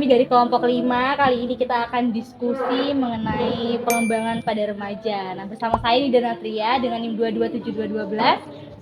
kami dari kelompok 5. Kali ini kita akan diskusi mengenai pengembangan pada remaja. Nah, bersama saya ini Danatria dengan NIM 227212.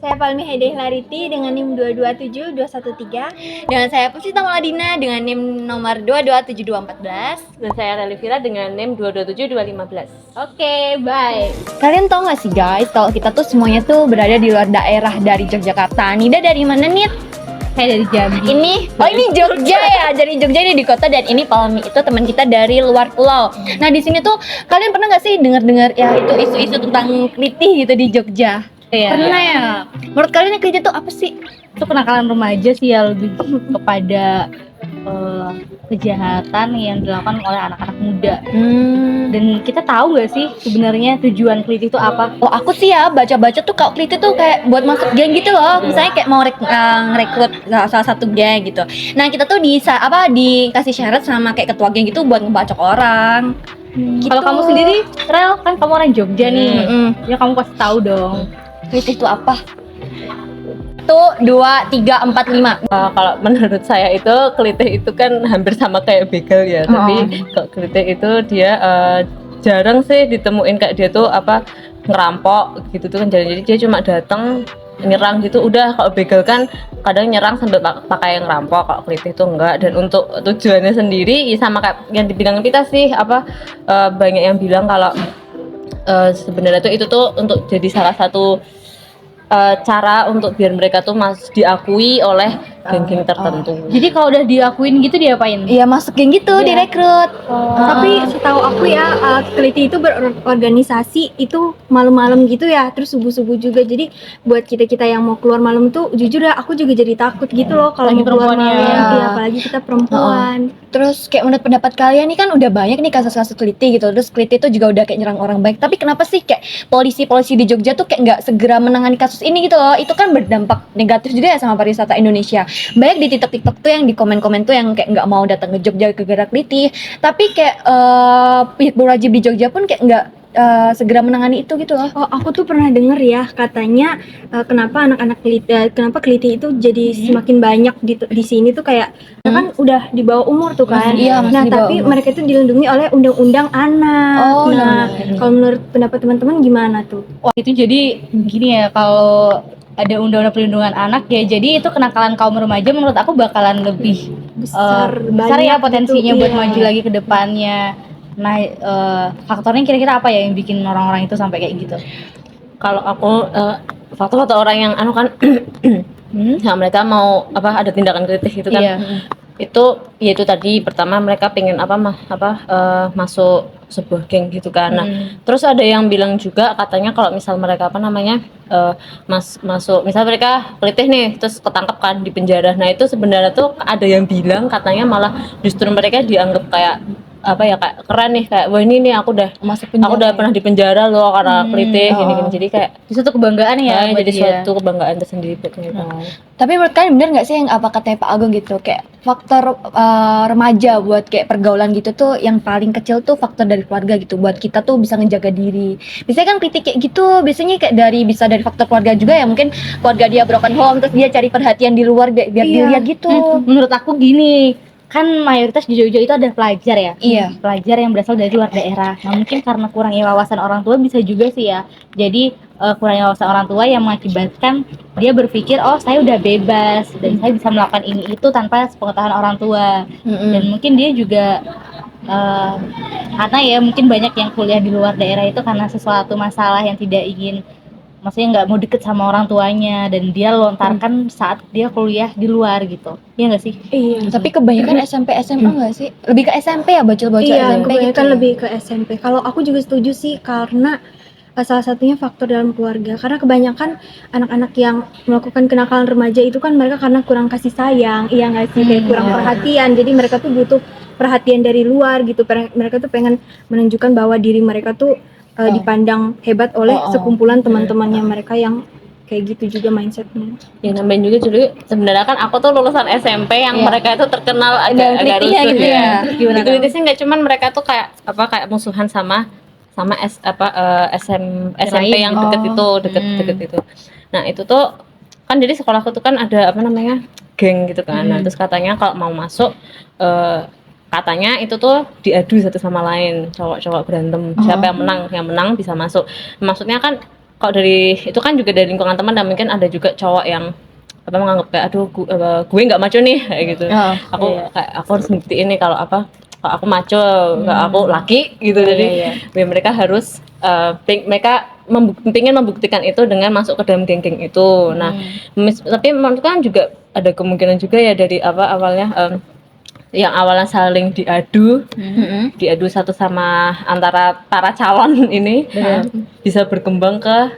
Saya Palmi Haideh Lariti dengan NIM 227213. Dan saya Pusita Maladina dengan NIM nomor 227214. Dan saya Relivira dengan NIM 227215. Oke, baik. Kalian tahu nggak sih guys, kalau kita tuh semuanya tuh berada di luar daerah dari Yogyakarta. Nida dari mana nih? Saya dari Jambi. Ini Jogja ya. Dari Jogja ini di kota, dan ini Palmi itu teman kita dari luar pulau. Nah di sini tuh kalian pernah nggak sih dengar-dengar ya itu isu-isu tentang kelitih gitu di Jogja? Iya. Pernah ya? Menurut kalian yang kelitih itu apa sih? Itu kenakalan remaja sih ya, lebih kepada kejahatan yang dilakukan oleh anak-anak muda. Dan kita tahu nggak sih sebenarnya tujuan kelitih itu apa? Oh aku sih ya baca-baca tuh kalau kelitih tuh kayak buat masuk geng gitu loh. Misalnya kayak mau ngerekrut salah satu geng gitu. Nah kita tuh dikasih syarat sama kayak ketua geng gitu buat ngebacok orang. Gitu. Kalau kamu sendiri, Rel, kan kamu orang Jogja nih. Ya kamu pasti tahu dong. Kelitih itu apa? 1, 2, 3, 4, 5. Kalau menurut saya itu kelitih itu kan hampir sama kayak begal ya. Tapi kalau kelitih itu dia jarang sih ditemuin kayak dia tuh ngerampok gitu tuh kan. Jadi dia cuma datang nyerang gitu udah. Kalau begal kan kadang nyerang sambil pakai yang ngerampok, kalau kelitih itu enggak. Dan untuk tujuannya sendiri ya sama kayak yang dibilang kita sih banyak yang bilang kalau sebenarnya tuh itu tuh untuk jadi salah satu cara untuk biar mereka tuh diakui oleh geng-geng tertentu. Jadi kalau udah diakuin gitu diapain? Iya masuk geng gitu, direkrut. Tapi setahu aku ya, kelitih itu berorganisasi itu malam-malam gitu ya, terus subuh-subuh juga. Jadi buat kita-kita yang mau keluar malam tuh jujur ya aku juga jadi takut gitu loh kalau mau keluar malam. Iya, apalagi kita perempuan. Terus kayak menurut pendapat kalian nih kan udah banyak nih kasus-kasus kelitih gitu. Terus kelitih itu juga udah kayak nyerang orang baik. Tapi kenapa sih kayak polisi-polisi di Jogja tuh kayak nggak segera menangani kasus ini gitu loh? Itu kan berdampak negatif juga ya sama pariwisata Indonesia. Baik di TikTok tuh yang di komen-komen tuh yang kayak nggak mau datang ke Jogja gara-gara kelitih. Tapi kayak pihak berwajib di Jogja pun kayak nggak segera menangani itu gitu loh. Oh, aku tuh pernah denger ya katanya kenapa kenapa kelitih itu jadi semakin banyak di sini tuh kayak kan udah di bawah umur tuh kan. Masih Nah, di bawah tapi umur. mereka itu dilindungi oleh undang-undang anak. Oh, Nah, undang-undang. kalau menurut pendapat teman-teman gimana tuh? Wah, itu jadi gini ya, kalau ada undang-undang perlindungan anak ya, jadi itu kenakalan kaum remaja menurut aku bakalan lebih besar ya banyak potensinya gitu, buat iya. maju lagi ke depannya. Nah, faktornya kira-kira apa ya yang bikin orang-orang itu sampai kayak gitu? Kalau aku faktor-faktor orang yang ya mereka mau ada tindakan kelitih itu kan. Iya. Itu tadi pertama mereka pengen masuk sebuah geng gitu kan. Nah, terus ada yang bilang juga katanya kalau misal mereka masuk misal mereka kelitih nih terus ketangkep kan di penjara. Nah, itu sebenarnya tuh ada yang bilang katanya malah justru mereka dianggap kayak kayak keren nih, kayak wah ini nih aku udah pernah di penjara loh karena kelitih gini-gini. Jadi kayak Itu suatu kebanggaan ya buat jadi dia. suatu kebanggaan tersendiri buat mereka. Tapi menurut kalian bener nggak sih yang apa katanya Pak Agung gitu, kayak faktor remaja buat kayak pergaulan gitu tuh yang paling kecil tuh faktor dari keluarga gitu, buat kita tuh bisa ngejaga diri. Biasanya kan kritik kayak gitu, biasanya kayak bisa dari faktor keluarga juga ya, mungkin keluarga dia broken home terus dia cari perhatian di luar biar dilihat gitu. Menurut aku gini, kan mayoritas di Jogja itu ada pelajar ya. Iya. Pelajar yang berasal dari luar daerah. Nah, mungkin karena kurangnya wawasan orang tua bisa juga sih ya. Jadi kurangnya wawasan orang tua yang mengakibatkan dia berpikir, oh saya udah bebas dan saya bisa melakukan ini itu tanpa sepengetahuan orang tua. Dan mungkin dia juga karena ya mungkin banyak yang kuliah di luar daerah itu karena sesuatu masalah yang tidak ingin, maksudnya nggak mau deket sama orang tuanya, dan dia lontarkan saat dia kuliah di luar gitu. Iya nggak sih? Iya. Tapi kebanyakan SMP SMA nggak sih? Lebih ke SMP ya, bocil-bocil Iya, SMP kebanyakan gitu. lebih ke SMP. Kalau aku juga setuju sih karena salah satunya faktor dalam keluarga. Karena kebanyakan anak-anak yang melakukan kenakalan remaja itu kan mereka karena kurang kasih sayang, iya nggak sih, kayak kurang perhatian. Jadi mereka tuh butuh perhatian dari luar gitu. Mereka tuh pengen menunjukkan bahwa diri mereka tuh dipandang hebat oleh sekumpulan teman-temannya mereka yang kayak gitu juga mindsetnya. Ya nambahin juga dulu sebenarnya kan aku tuh lulusan SMP yang mereka itu terkenal agak kelitihnya rusuh gitu ya. Gimana tuh? Kelitihnya nggak cuman mereka tuh kayak musuhan sama SMP yang deket itu. Nah, itu tuh kan jadi sekolahku tuh kan ada geng gitu kan. Nah, terus katanya kalau mau masuk katanya itu tuh diadu satu sama lain, cowok-cowok berantem, siapa yang menang bisa masuk. Maksudnya kan kalau dari itu kan juga dari lingkungan teman, dan mungkin ada juga cowok yang apa menganggap kayak aduh gue nggak maco nih kayak gitu. Aku harus buktiin nih kalau aku maco, kalau aku laki gitu. Jadi ya mereka harus pengen membuktikan itu dengan masuk ke dalam geng-geng itu. Nah, tapi menurutku kan juga ada kemungkinan juga ya dari awalnya yang awalnya saling diadu satu sama antara para calon ini bisa berkembang ke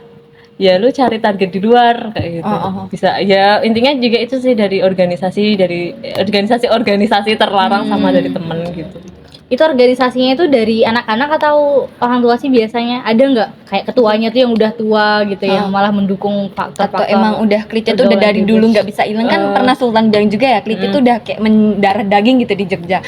ya lu cari target di luar kayak gitu. Bisa ya, intinya juga itu sih dari organisasi terlarang sama dari temen gitu. Itu organisasinya itu dari anak-anak atau orang tua sih biasanya? Ada nggak kayak ketuanya tuh yang udah tua gitu yang malah mendukung faktor-faktor? Atau emang udah klite tuh udah dari dulu nggak bisa hilang kan? Pernah Sultan bilang juga ya, klite tuh udah kayak mendarah daging gitu di Jogja.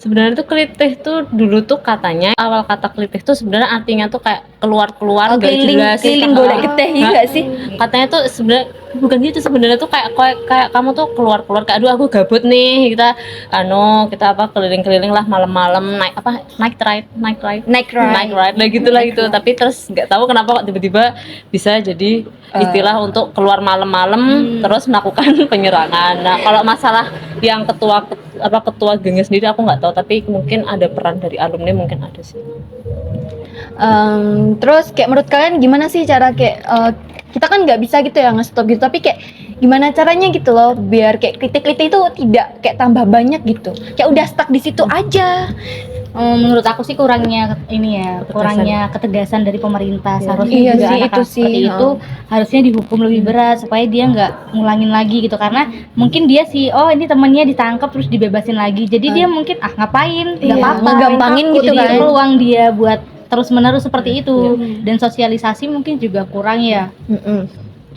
Sebenarnya tuh klitih tuh dulu tuh katanya awal kata klitih tuh sebenarnya artinya tuh kayak keluar nggak jelas, keliling golek geteh enggak sih? Katanya tuh sebenarnya bukan gitu, sebenarnya tuh kayak kamu tuh keluar kayak aduh aku gabut nih, kita keliling-keliling lah malam-malam naik ride lah gitu. Tapi terus nggak tahu kenapa kok tiba-tiba bisa jadi istilah untuk keluar malam-malam terus melakukan penyerangan. Nah, kalau masalah yang ketua gengnya sendiri aku nggak tahu, tapi mungkin ada peran dari alumni, mungkin ada sih. Terus kayak menurut kalian gimana sih cara kayak kita kan nggak bisa gitu ya nge-stop gitu, tapi kayak gimana caranya gitu loh biar kayak kritik-kritik itu tidak kayak tambah banyak gitu, kayak udah stuck di situ aja. Menurut aku sih kurangnya ketegasan dari pemerintah. Seharusnya juga anak seperti itu harusnya dihukum lebih berat supaya dia nggak ngulangin lagi gitu, karena mungkin dia ini temennya ditangkap terus dibebasin lagi, jadi dia mungkin ngapain nggak apa-apa, gampangin gitu kan, peluang dia buat terus-menerus seperti itu. Dan sosialisasi mungkin juga kurang ya.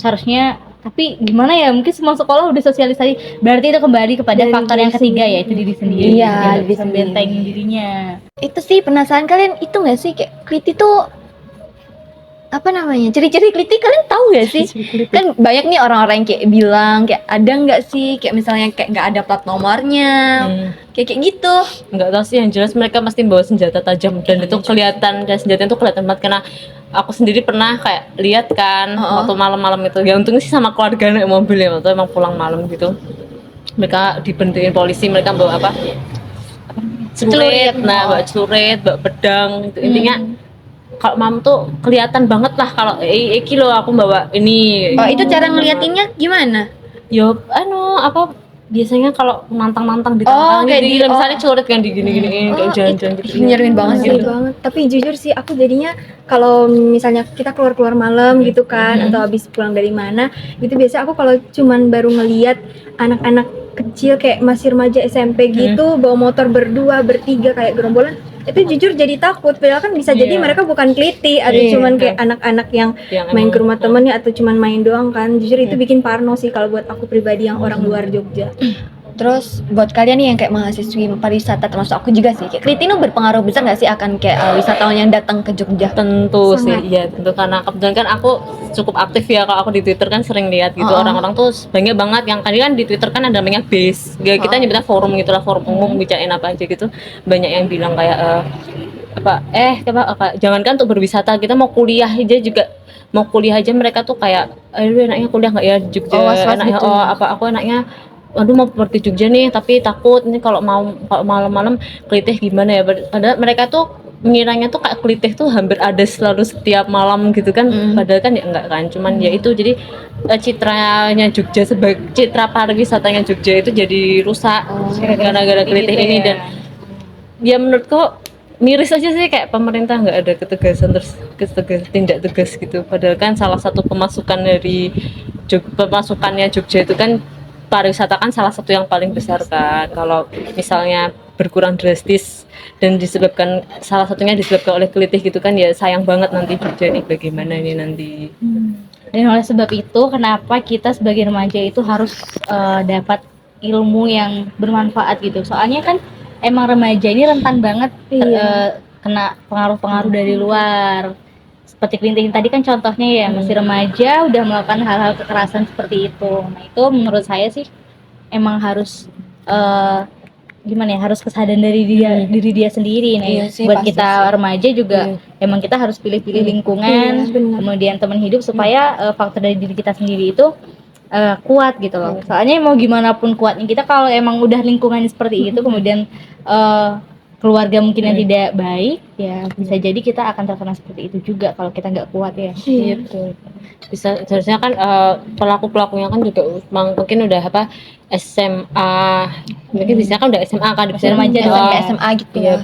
Seharusnya, tapi gimana ya, mungkin semua sekolah udah sosialisasi, berarti itu kembali kepada faktor yang ketiga, yaitu diri sendiri. Iya, bisa bentengin dirinya. Itu sih penasaran kalian itu nggak sih kayak kliti tuh apa namanya, ciri-ciri kliti kalian tahu nggak sih? Kan banyak nih orang-orang yang kayak bilang kayak ada nggak sih kayak misalnya kayak nggak ada plat nomornya, kayak gitu. Nggak tahu sih, yang jelas mereka pasti bawa senjata tajam, dan itu kelihatan, dan senjatanya itu kelihatan banget karena aku sendiri pernah kayak lihat kan waktu malam-malam itu. Ya untungnya sih sama keluarga naik mobil ya, waktu emang pulang malam gitu. Mereka dibentuin polisi, mereka bawa celurit, bawa pedang gitu. Intinya kalau mam tuh kelihatan banget lah kalau iki lo aku bawa ini. Itu cara ngeliatinnya gimana? Yo biasanya kalau nantang-nantang di tangan misalnya celurit kan digini-giniin kayak jalan-jalan gitu. Nyeruin banget sih itu banget. Tapi jujur sih aku jadinya kalau misalnya kita keluar malam gitu kan, atau habis pulang dari mana gitu, biasa aku kalau cuman baru ngelihat anak-anak kecil kayak masih remaja SMP gitu bawa motor berdua bertiga kayak gerombolan, itu jujur jadi takut. Padahal kan bisa jadi mereka bukan kliti, ada cuman kayak anak-anak yang main ke rumah temennya atau cuman main doang kan. Jujur itu bikin parno sih kalau buat aku pribadi yang orang luar Jogja. Terus buat kalian nih yang kayak mahasiswi pariwisata, termasuk aku juga sih, kayak kliti itu berpengaruh besar nggak sih akan kayak wisatawan yang datang ke Jogja? Tentu sih, iya tentu, karena kebetulan kan aku cukup aktif ya, kalau aku di Twitter kan sering lihat gitu orang-orang tuh banyak banget yang kan di Twitter kan ada namanya base, kita nyebutnya forum gitulah, forum umum bicarain apa aja gitu. Banyak yang bilang kayak jangankan untuk berwisata, kita mau kuliah aja mereka tuh kayak aduh enaknya kuliah nggak ya di Jogja, enaknya aku enaknya aduh mau seperti Jogja nih, tapi takut nih kalau malam-malam klitih gimana ya. Padahal mereka tuh mengiranya tuh kayak klitih tuh hampir ada selalu setiap malam gitu kan. Padahal kan ya enggak kan, cuman ya itu jadi citranya Jogja sebagai citra pariwisatanya Jogja itu jadi rusak gara-gara klitih ini. Dan ya menurutku miris aja sih kayak pemerintah nggak ada tindak tegas gitu. Padahal kan salah satu pemasukannya Jogja itu kan pariwisata kan salah satu yang paling besar kan. Kalau misalnya berkurang drastis dan salah satunya disebabkan oleh klitih gitu kan, ya sayang banget nanti Jogja ini bagaimana ini nanti. Dan oleh sebab itu kenapa kita sebagai remaja itu harus dapat ilmu yang bermanfaat gitu. Soalnya kan emang remaja ini rentan banget kena pengaruh-pengaruh dari luar. Seperti Klinting tadi kan contohnya ya, masih remaja udah melakukan hal-hal kekerasan seperti itu. Nah itu menurut saya sih emang harus gimana ya, harus kesadaran dari diri dia sendiri. Nah, Iya sih, buat pasti kita sih. remaja juga emang kita harus pilih-pilih lingkungan, Iya, benar. kemudian teman hidup supaya faktor dari diri kita sendiri itu kuat gitu loh. Soalnya mau gimana pun kuatnya kita kalau emang udah lingkungan seperti itu, kemudian keluarga mungkin yang tidak baik, ya bisa jadi kita akan terkena seperti itu juga kalau kita nggak kuat ya. Iya. Gitu. Bisa seharusnya kan pelaku-pelakunya kan juga mungkin udah apa SMA, mungkin bisa kan udah SMA kan, bisa remaja, SMP SMA gitu iya. ya.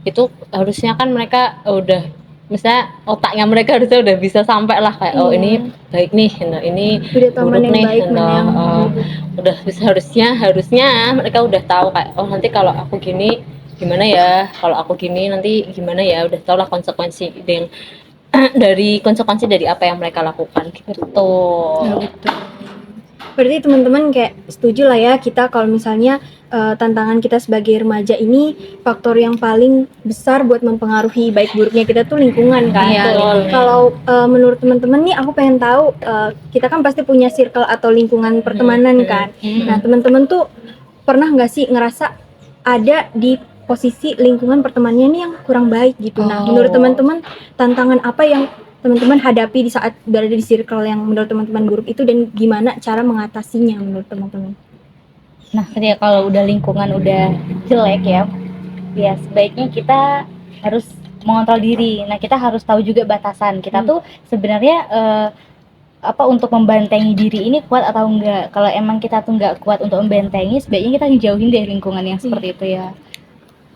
Itu harusnya kan mereka udah misalnya otaknya mereka harusnya udah bisa sampai lah kayak oh Iya. ini baik nih, nah, ini Udah tahu buruk mana yang nih, baik, mana nah, yang udah bisa harusnya mereka udah tahu kayak oh nanti kalau aku gini gimana ya, kalau aku gini nanti gimana ya, udah tau lah konsekuensi yang dari konsekuensi dari apa yang mereka lakukan gitu. Nah, betul. Berarti teman-teman kayak setuju lah ya kita kalau misalnya tantangan kita sebagai remaja ini faktor yang paling besar buat mempengaruhi baik buruknya kita tuh lingkungan kan. Iya, Betul. Kalau menurut teman-teman nih aku pengen tahu kita kan pasti punya circle atau lingkungan pertemanan kan. Nah teman-teman tuh pernah nggak sih ngerasa ada di posisi lingkungan pertemanannya nih yang kurang baik gitu. Nah menurut teman-teman tantangan apa yang teman-teman hadapi di saat berada di circle yang menurut teman-teman buruk itu dan gimana cara mengatasinya menurut teman-teman? Nah, ketika kalau udah lingkungan udah jelek ya sebaiknya kita harus mengontrol diri. Nah, kita harus tahu juga batasan. Kita tuh sebenarnya untuk membentengi diri ini kuat atau enggak. Kalau emang kita tuh enggak kuat untuk membentengi, sebaiknya kita jauhin dari lingkungan yang seperti itu ya.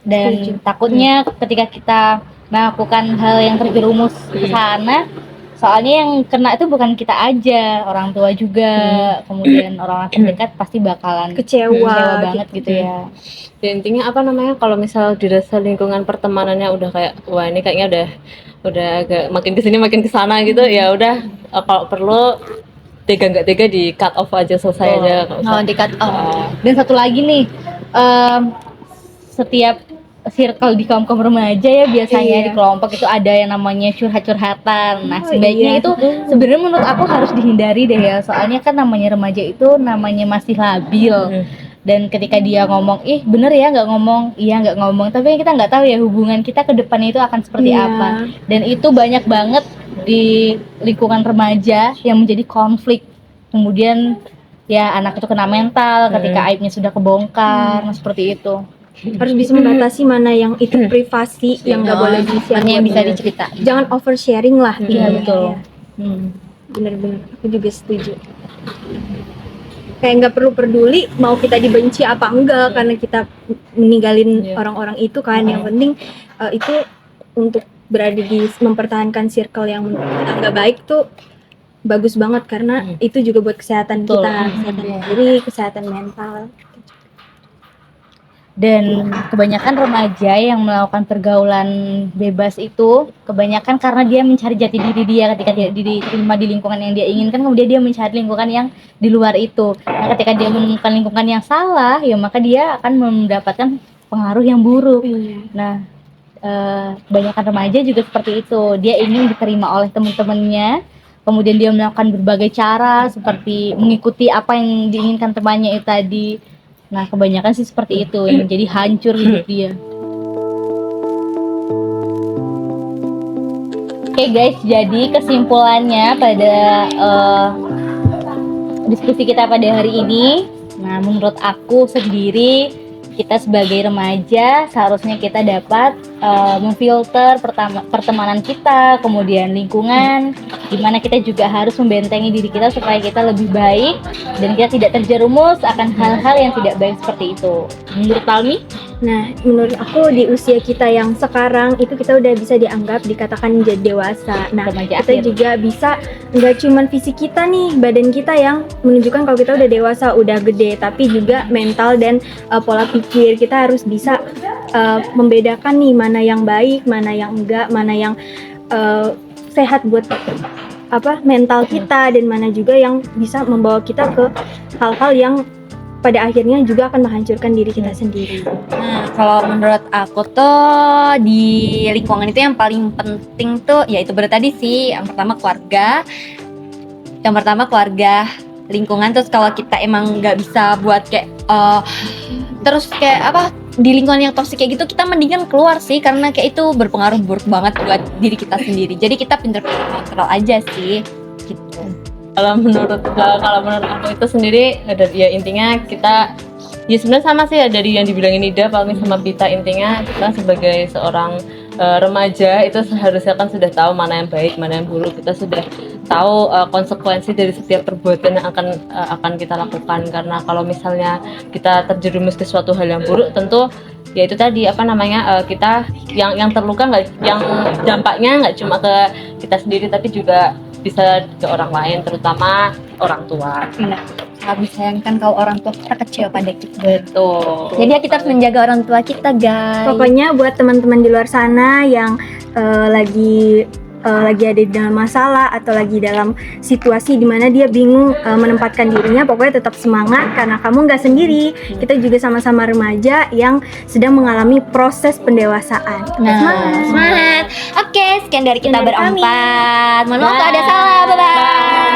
Dan takutnya ketika kita melakukan hal yang terjerumus ke sana, soalnya yang kena itu bukan kita aja, orang tua juga, kemudian orang-orang terdekat pasti bakalan Kecewa banget gitu ya. Ya, intinya apa namanya kalau misal dirasa lingkungan pertemanannya udah kayak wah ini kayaknya udah agak makin kesini makin kesana gitu, ya udah kalau perlu tega nggak tega di cut off aja, selesai aja. Oh, di cut off. Dan satu lagi nih, setiap circle di kaum remaja ya biasanya di kelompok itu ada yang namanya curhat-curhatan. Nah, sebaiknya itu sebenarnya menurut aku harus dihindari deh ya. Soalnya kan namanya remaja itu namanya masih labil. Dan ketika dia ngomong, bener ya nggak ngomong, iya nggak ngomong. Tapi kita nggak tahu ya hubungan kita ke depannya itu akan seperti apa. Dan itu banyak banget di lingkungan remaja yang menjadi konflik. Kemudian ya anak itu kena mental ketika aibnya sudah kebongkar, seperti itu. Harus bisa membatasi mana yang itu privasi yang nggak boleh di-share, Mana yang bisa diceritain. jangan oversharing lah. Iya betul. Bener-bener aku juga setuju. Kayak nggak perlu peduli mau kita dibenci apa enggak karena kita meninggalin orang-orang itu kan. Yang penting itu untuk berada di mempertahankan circle yang menurut kita nggak baik tuh bagus banget karena itu juga buat kesehatan kita, kesehatan diri, kesehatan mental. Dan kebanyakan remaja yang melakukan pergaulan bebas itu kebanyakan karena dia mencari jati diri dia. Ketika dia diterima di lingkungan yang dia inginkan, kemudian dia mencari lingkungan yang di luar itu. Nah, ketika dia menemukan lingkungan yang salah, ya maka dia akan mendapatkan pengaruh yang buruk. Nah, kebanyakan remaja juga seperti itu. Dia ingin diterima oleh teman-temannya, kemudian dia melakukan berbagai cara seperti mengikuti apa yang diinginkan temannya itu tadi. Nah, kebanyakan sih seperti itu yang jadi hancur hidup dia. Oke guys, jadi kesimpulannya pada diskusi kita pada hari ini, nah menurut aku sendiri kita sebagai remaja seharusnya kita dapat memfilter pertemanan kita, kemudian lingkungan, dimana kita juga harus membentengi diri kita supaya kita lebih baik dan kita tidak terjerumus akan hal-hal yang tidak baik seperti itu. Menurut Palmi? Nah, menurut aku di usia kita yang sekarang itu kita udah bisa dianggap dikatakan menjadi dewasa. Nah, Remaja kita akhir. juga bisa nggak cuman fisik kita nih, badan kita yang menunjukkan kalau kita udah dewasa, udah gede, tapi juga mental dan pola pikir kita harus bisa membedakan nih mana yang baik, mana yang enggak, mana yang sehat buat mental kita dan mana juga yang bisa membawa kita ke hal-hal yang pada akhirnya juga akan menghancurkan diri kita sendiri. Nah, kalau menurut aku tuh di lingkungan itu yang paling penting tuh ya itu baru tadi sih, yang pertama keluarga, lingkungan. Terus kalau kita emang nggak bisa buat kayak terus kayak apa di lingkungan yang toksik kayak gitu, kita mendingan keluar sih, karena kayak itu berpengaruh buruk banget buat diri kita sendiri. Jadi kita pinter-pinter kontrol aja sih gitu. Kalau menurut aku itu sendiri ya intinya kita ya sebenarnya sama sih ya dari yang dibilangin Ida, Palmi sama Pita. Intinya kita sebagai seorang remaja itu seharusnya kan sudah tahu mana yang baik, mana yang buruk. Kita sudah tahu konsekuensi dari setiap perbuatan yang akan kita lakukan. Karena kalau misalnya kita terjerumus ke suatu hal yang buruk, tentu ya itu tadi kita yang terluka yang dampaknya nggak cuma ke kita sendiri tapi juga bisa ke orang lain, terutama orang tua. Nah, sangat disayangkan kalau orang tua kita kecewa pada kita. Betul. Jadi ya kita harus menjaga orang tua kita, guys. Pokoknya buat teman-teman di luar sana yang lagi ada di dalam masalah atau lagi dalam situasi di mana dia bingung menempatkan dirinya, pokoknya tetap semangat karena kamu nggak sendiri. Kita juga sama-sama remaja yang sedang mengalami proses pendewasaan. Semangat. Oke, sekian dari kita Sekian dari kami. berempat. Mohon maaf kalau ada salah. Bye bye.